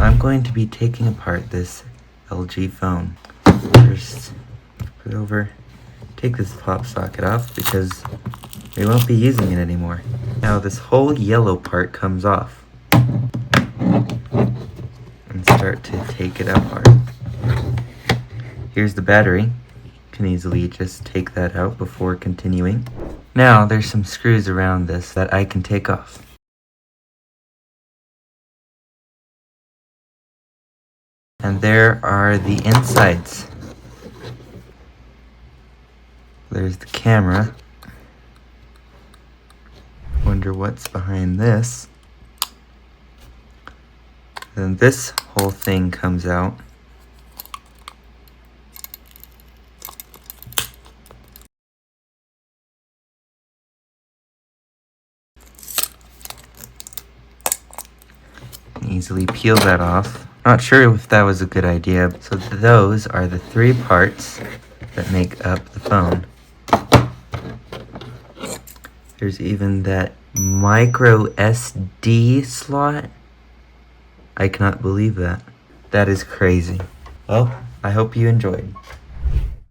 I'm going to be taking apart this LG phone. First, put it over, take this pop socket off because we won't be using it anymore. Now this whole yellow part comes off. And start to take it apart. Here's the battery. You can easily just take that out before continuing. Now there's some screws around this that I can take off. And there are the insides. There's the camera. Wonder what's behind this. Then this whole thing comes out. Easily peel that off. Not sure if that was a good idea. So those are the 3 parts that make up the phone. There's even that micro SD slot. I cannot believe that. That is crazy. Well, I hope you enjoyed.